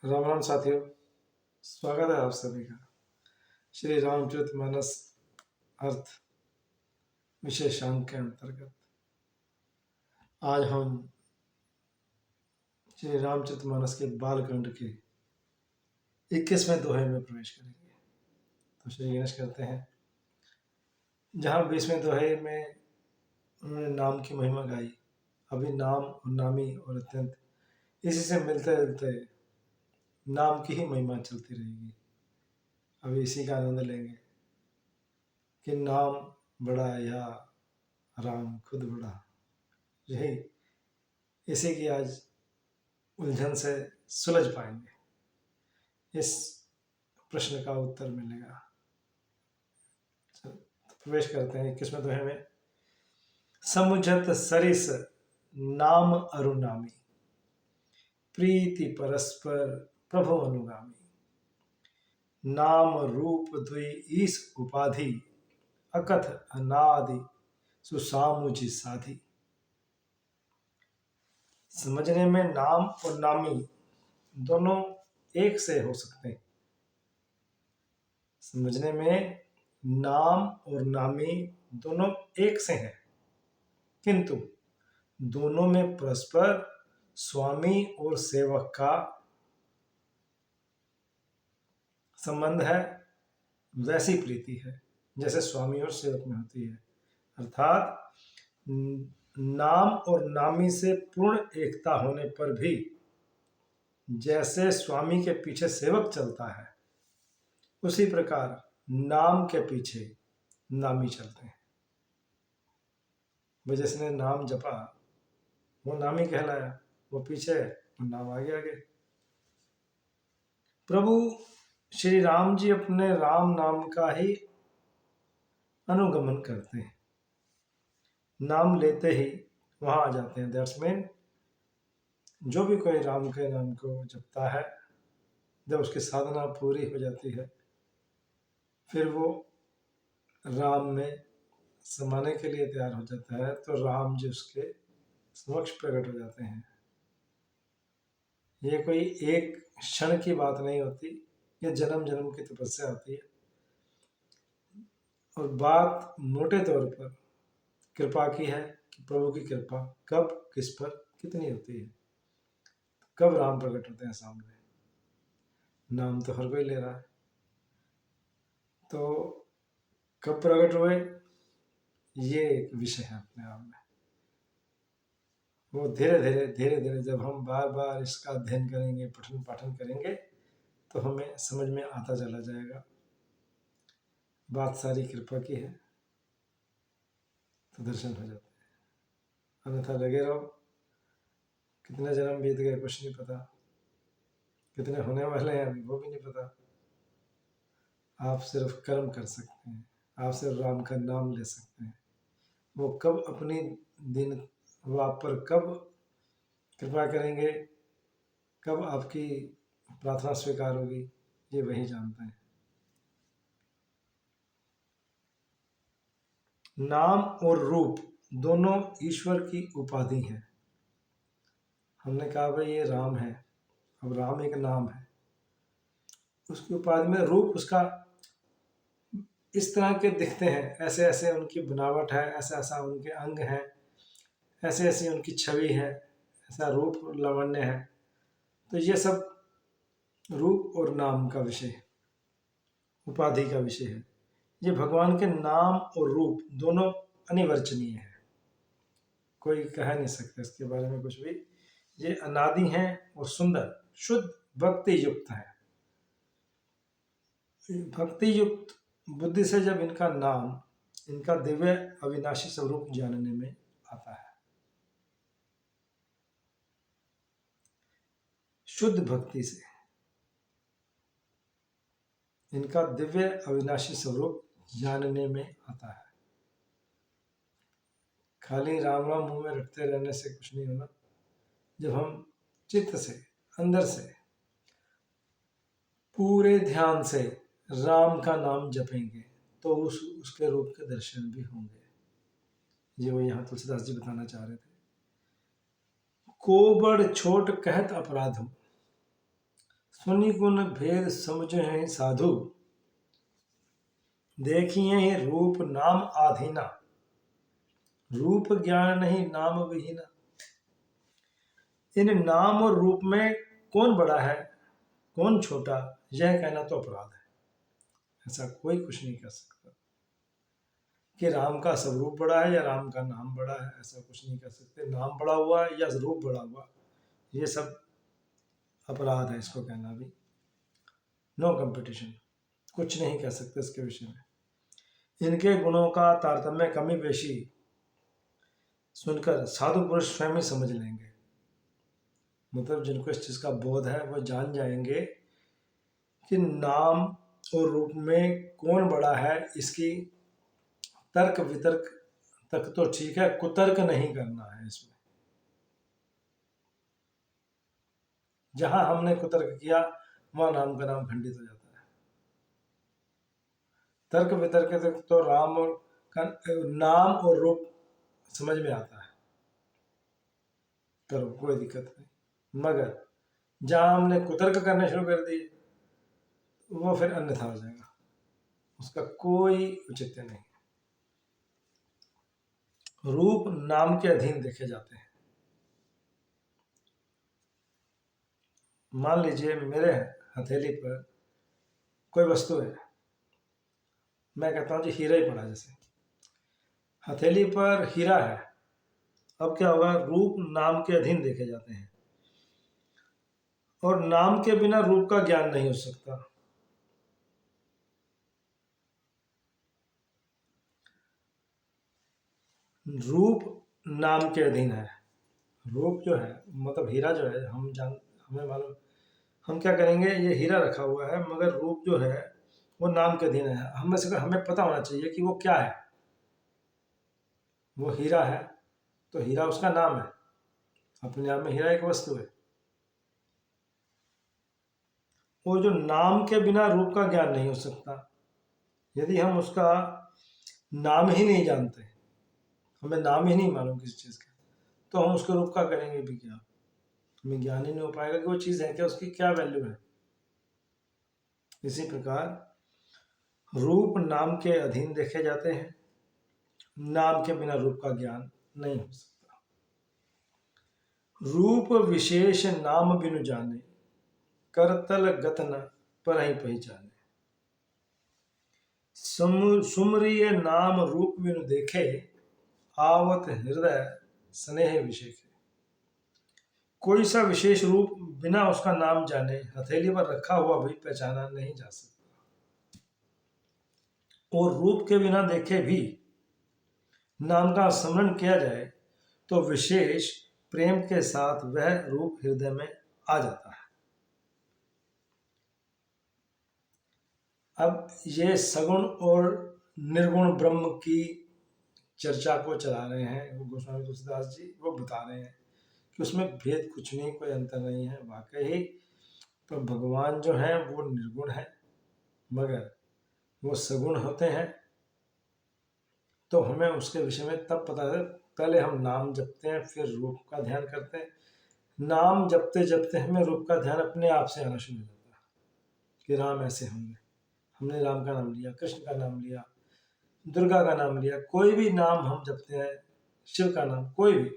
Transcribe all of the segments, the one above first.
राम राम साथियों, स्वागत है आप सभी का श्री रामचरितमानस अर्थ विशेषांक के अंतर्गत। आज हम श्री रामचरितमानस के बालकांड के 21वें दोहे में प्रवेश करेंगे। तो श्री गणेश करते हैं। जहाँ 20वें दोहे में उन्होंने नाम की महिमा गाई, अभी नाम और नामी और अत्यंत इसी से मिलते जुलते नाम की ही महिमा चलती रहेगी। अभी इसी का आनंद लेंगे कि नाम बड़ा या राम खुद बड़ा। यही इसी की आज उलझन से सुलझ पाएंगे, इस प्रश्न का उत्तर मिलेगा। तो प्रवेश करते हैं 21वें दोहे में। समुझत सरिस नाम अरुनामी, प्रीति परस्पर प्रभु अनुगामी। नाम रूप द्वि ईस उपाधि, अकथ अनादि सुसामुझि साधि। समझने में नाम और नामी दोनों एक से हो सकते हैं। समझने में नाम और नामी दोनों एक से हैं, किंतु दोनों में परस्पर स्वामी और सेवक का संबंध है। वैसी प्रीति है जैसे स्वामी और सेवक में होती है। अर्थात नाम और नामी से पूर्ण एकता होने पर भी जैसे स्वामी के पीछे सेवक चलता है, उसी प्रकार नाम के पीछे नामी चलते हैं। वो जिसने नाम जपा वो नामी कहलाया, वो पीछे वो नाम आगे आगे। प्रभु श्री राम जी अपने राम नाम का ही अनुगमन करते हैं। नाम लेते ही वहां आ जाते हैं। दैट्स मीन जो भी कोई राम के नाम को जपता है, जब उसकी साधना पूरी हो जाती है, फिर वो राम में समाने के लिए तैयार हो जाता है, तो राम जी उसके समक्ष प्रकट हो जाते हैं। ये कोई एक क्षण की बात नहीं होती, ये जन्म जन्म की तपस्या होती है। और बात मोटे तौर पर कृपा की है कि प्रभु की कृपा कब किस पर कितनी होती है, कब राम प्रकट होते हैं सामने। नाम तो हर कोई ले रहा है, तो कब प्रकट हुए ये एक विषय है अपने आप में। वो धीरे धीरे जब हम बार बार इसका अध्ययन करेंगे, पठन पाठन करेंगे, तो हमें समझ में आता चला जाएगा। बात सारी कृपा की है, तो दर्शन हो जाते हैं। अन्यथा लगे रहो, कितने जन्म बीत गए कुछ नहीं पता, कितने होने वाले हैं अभी वो भी नहीं पता। आप सिर्फ कर्म कर सकते हैं, आप सिर्फ राम का नाम ले सकते हैं। वो कब अपनी दिन वो आप पर कब कृपा करेंगे, कब आपकी प्रार्थना स्वीकार होगी, ये वही जानते हैं। नाम और रूप दोनों ईश्वर की उपाधि हैं। हमने कहा भाई ये राम है, अब राम एक नाम है, उसकी उपाधि में रूप उसका इस तरह के दिखते हैं, ऐसे ऐसे उनकी बनावट है, ऐसा ऐसा उनके अंग हैं, ऐसे ऐसी उनकी छवि है, ऐसा रूप लावण्य है। तो ये सब रूप और नाम का विषय है, उपाधि का विषय है। ये भगवान के नाम और रूप दोनों अनिवर्चनीय है, कोई कह नहीं सकता इसके बारे में कुछ भी। ये अनादि हैं और सुंदर शुद्ध भक्ति युक्त है। भक्ति युक्त बुद्धि से जब इनका नाम, इनका दिव्य अविनाशी स्वरूप जानने में आता है, शुद्ध भक्ति से इनका दिव्य अविनाशी स्वरूप जानने में आता है। खाली राम राम मुंह में रटते रहने से कुछ नहीं होना। जब हम चित्त से अंदर से पूरे ध्यान से राम का नाम जपेंगे, तो उसके रूप के दर्शन भी होंगे। ये वो यहाँ तुलसीदास जी बताना चाह रहे थे। को बड़ छोट कहत अपराधम, सुनि गुण भेद समझे हैं साधु, देखिए ही रूप नाम आधीना, रूप ज्ञान नहीं नाम विहीना। इन नाम और रूप में कौन बड़ा है कौन छोटा, यह कहना तो अपराध है। ऐसा कोई कुछ नहीं कर सकता कि राम का स्वरूप बड़ा है या राम का नाम बड़ा है, ऐसा कुछ नहीं कर सकते। नाम बड़ा हुआ या रूप बड़ा हुआ, ये सब अपराध है इसको कहना भी। नो कंपटीशन, कुछ नहीं कह सकते इसके विषय में। इनके गुणों का तारतम्य कमी बेशी सुनकर साधु पुरुष स्वयं ही समझ लेंगे। मतलब जिनको इस चीज का बोध है वो जान जाएंगे कि नाम और रूप में कौन बड़ा है। इसकी तर्क वितर्क तक तो ठीक है, कुतर्क नहीं करना है इसमें। जहां हमने कुतर्क किया वहां नाम का नाम खंडित हो जाता है। तर्क वितर्क तक तो राम और नाम और रूप समझ में आता है, करो कोई दिक्कत नहीं। मगर जहां हमने कुतर्क करने शुरू कर दिए वो फिर अन्यथा हो जाएगा, उसका कोई औचित्य नहीं। रूप नाम के अधीन देखे जाते हैं। मान लीजिए मेरे हथेली पर कोई वस्तु है, मैं कहता हूं जी हीरा ही पड़ा, जैसे हथेली पर हीरा है। अब क्या होगा, रूप नाम के अधीन देखे जाते हैं और नाम के बिना रूप का ज्ञान नहीं हो सकता। रूप नाम के अधीन है। रूप जो है मतलब हीरा जो है, हमें मालूम, हम क्या करेंगे, ये हीरा रखा हुआ है मगर रूप जो है वो नाम के अधीन है। हमें पता होना चाहिए कि वो क्या है। वो हीरा है तो हीरा उसका नाम है, अपने आप में हीरा एक वस्तु है। वो जो नाम के बिना रूप का ज्ञान नहीं हो सकता। यदि हम उसका नाम ही नहीं जानते, हमें नाम ही नहीं मालूम किसी चीज़ का, तो हम उसके रूप का करेंगे भी क्या, हमें ज्ञान ही नहीं हो पाएगा कि वो चीज़ है क्या, उसकी क्या वैल्यू है। इसी प्रकार रूप नाम के अधीन देखे जाते हैं, नाम के बिना रूप का ज्ञान नहीं हो सकता। रूप विशेष नाम बिनु जाने, करतल गतन पर ही पहचाने। सुमरिय नाम रूप बिनु देखे, आवत हृदय स्नेह विशेखे। कोई सा विशेष रूप बिना उसका नाम जाने हथेली पर रखा हुआ भी पहचाना नहीं जा सकता, और रूप के बिना देखे भी नाम का स्मरण किया जाए तो विशेष प्रेम के साथ वह रूप हृदय में आ जाता है। अब ये सगुण और निर्गुण ब्रह्म की चर्चा को चला रहे हैं गोस्वामी तुलसीदास जी। वो बता रहे हैं कि उसमें भेद कुछ नहीं, कोई अंतर नहीं है वाकई ही। तो भगवान जो है वो निर्गुण है मगर वो सगुण होते हैं। तो हमें उसके विषय में तब पता है, पहले हम नाम जपते हैं फिर रूप का ध्यान करते हैं। नाम जपते जपते हमें रूप का ध्यान अपने आप से आना शुरू हो जाता है कि राम ऐसे होंगे। हमने राम का नाम लिया, कृष्ण का नाम लिया, दुर्गा का नाम लिया, कोई भी नाम हम जपते हैं, शिव का नाम, कोई भी,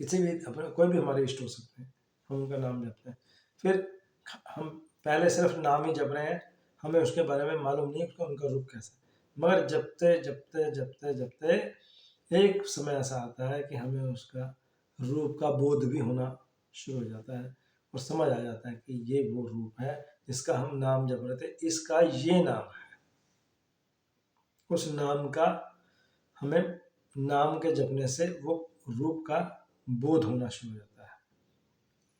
किसी भी अपने कोई भी हमारे इष्ट हो सकते हैं, हम उनका नाम जपते हैं। फिर हम पहले सिर्फ नाम ही जप रहे हैं, हमें उसके बारे में मालूम नहीं है उनका रूप कैसा है। मगर जपते जपते जपते जपते एक समय ऐसा आता है कि हमें उसका रूप का बोध भी होना शुरू हो जाता है और समझ आ जाता है कि ये वो रूप है जिसका हम नाम जप रहे थे, इसका ये नाम है। उस नाम का हमें नाम के जपने से वो रूप का बोध होना शुरू हो जाता है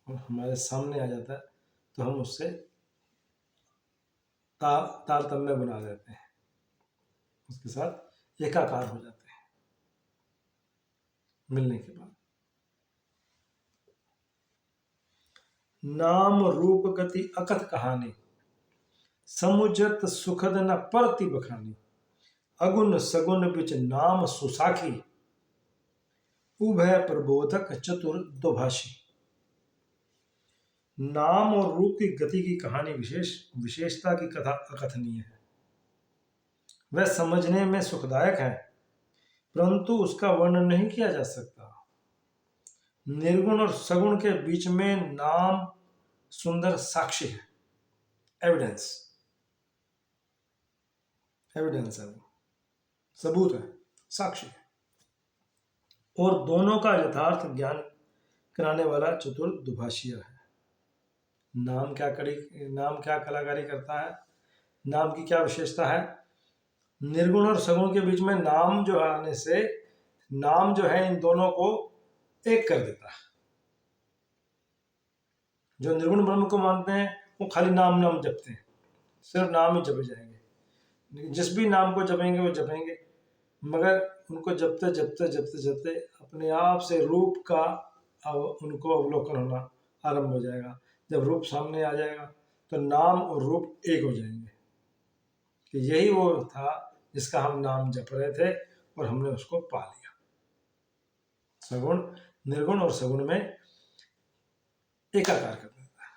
और हमारे सामने आ जाता है, तो हम उससे तारतम्य बना देते हैं, उसके साथ एकाकार हो जाते हैं मिलने के बाद। नाम रूप गति अकथ कहानी, समुजत सुखद न परति बखानी। अगुण सगुण बिच नाम सुसाखी, उभय प्रबोधक चतुर दुभाषी। नाम और रूप की गति की कहानी विशेषता की कथा अकथनीय है। वह समझने में सुखदायक है, परंतु उसका वर्णन नहीं किया जा सकता। निर्गुण और सगुण के बीच में नाम सुंदर साक्षी है, एविडेंस एविडेंस है, सबूत है, साक्षी है, और दोनों का यथार्थ ज्ञान कराने वाला चतुर दुभाषिया है। नाम क्या कलाकारी करता है, नाम की क्या विशेषता है। निर्गुण और सगुण के बीच में नाम जो आने से नाम जो है इन दोनों को एक कर देता है। जो निर्गुण ब्रह्म को मानते हैं वो खाली नाम नाम जपते हैं, सिर्फ नाम ही जपे जाएंगे, जिस भी नाम को जपेंगे वो जपेंगे, मगर उनको जपते जपते जपते जपते अपने आप से रूप का उनको अवलोकन होना आरंभ हो जाएगा। जब रूप सामने आ जाएगा तो नाम और रूप एक हो जाएंगे कि यही वो था जिसका हम नाम जप रहे थे और हमने उसको पा लिया। सगुण निर्गुण और सगुण में एकाकार कर देता है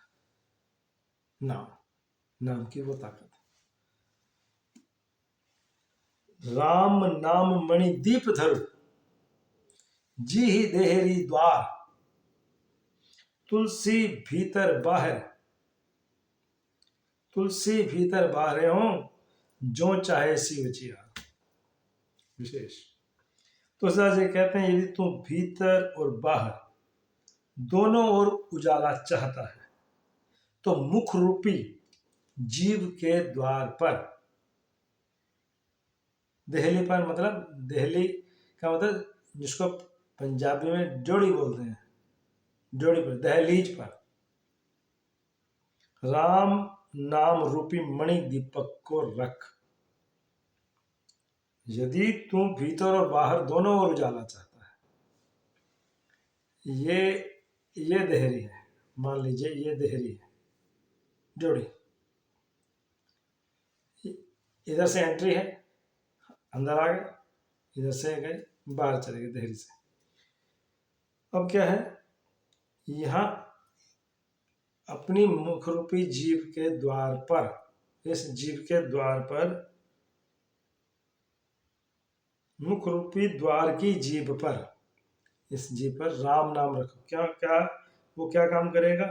नाम की वो ताकत। राम नाम मणि दीप धर, जी ही देहरी द्वार, तुलसी भीतर बाहर, तुलसी भीतर बाहर हो, जो चाहे शिव जिया। विशेष तुलसीदास जी कहते हैं यदि तू भीतर और बाहर दोनों ओर उजाला चाहता है तो मुख रूपी जीव के द्वार पर, देहली पर मतलब देहली का मतलब जिसको पंजाबी में जोड़ी बोलते हैं, जोड़ी पर दहलीज पर राम नाम रूपी मणि दीपक को रख। यदि तू भीतर और बाहर दोनों ओर उजाला चाहता है, ये देहरी है, मान लीजिए ये देहरी है जोड़ी, इधर से एंट्री है, अंदर आ गए, इधर से गए बाहर चले गए देहरी से। अब क्या है, यहां अपनी मुख रूपी जीव के द्वार पर, इस जीव के द्वार पर, मुख रूपी द्वार की जीव पर, इस जीव पर राम नाम रखो। क्या क्या वो क्या काम करेगा,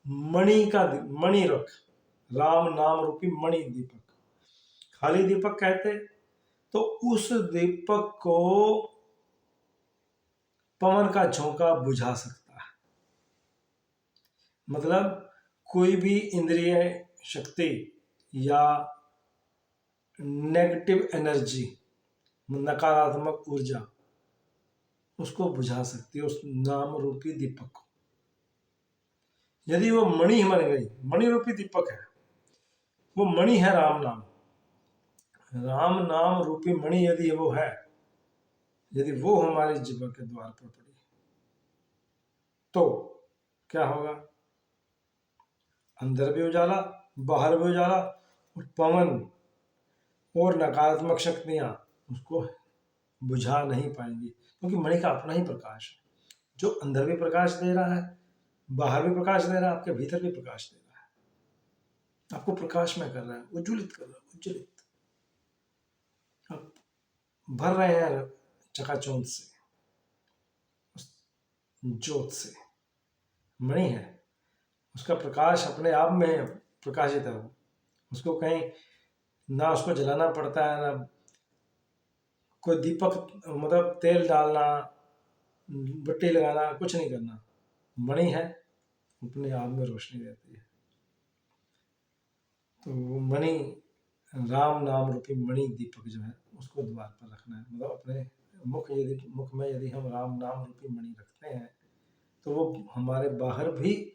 मणि रख, राम नाम रूपी मणि दीपक। खाली दीपक कहते तो उस दीपक को पवन का झोंका बुझा सकता है। मतलब कोई भी इंद्रिय शक्ति या नेगेटिव एनर्जी, नकारात्मक ऊर्जा, उसको बुझा सकती है उस नाम रूपी दीपक को। यदि वो मणि बन गई, मणि रूपी दीपक है, वो मणि है राम नाम, राम नाम रूपी मणि यदि वो है, यदि वो हमारे जीवन के द्वार पर पड़ी तो क्या होगा, अंदर भी उजाला बाहर भी उजाला, और पवन और नकारात्मक शक्तियां उसको बुझा नहीं पाएंगी, क्योंकि मणि का अपना ही प्रकाश है, जो अंदर भी प्रकाश दे रहा है, बाहर भी प्रकाश दे रहा है, आपके भीतर भी प्रकाश दे रहा है, आपको प्रकाशमय कर रहा है, उज्ज्वलित कर रहा है, उज्ज्वलित आप भर रहे हैं चकाचौंध से, ज्योत से। मणि है, उसका प्रकाश अपने आप में प्रकाशित है, उसको कहीं ना उसको जलाना पड़ता है, ना कोई दीपक मतलब तेल डालना, बत्ती लगाना, कुछ नहीं करना। मणि है, अपने आप में रोशनी देती है। तो वो मणि, राम नाम रूपी मणि दीपक जो है उसको द्वार पर रखना है। मतलब अपने मुख में यदि हम राम नाम रूपी मणि रखते हैं तो वो हमारे बाहर भी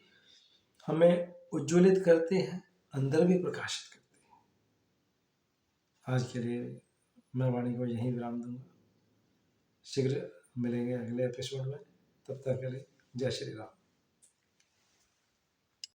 हमें उज्ज्वलित करते हैं, अंदर भी प्रकाशित करते हैं। आज के लिए मैं वाणी को यहीं विराम दूंगा, शीघ्र मिलेंगे अगले एपिसोड में, तब तक के लिए जय श्री राम।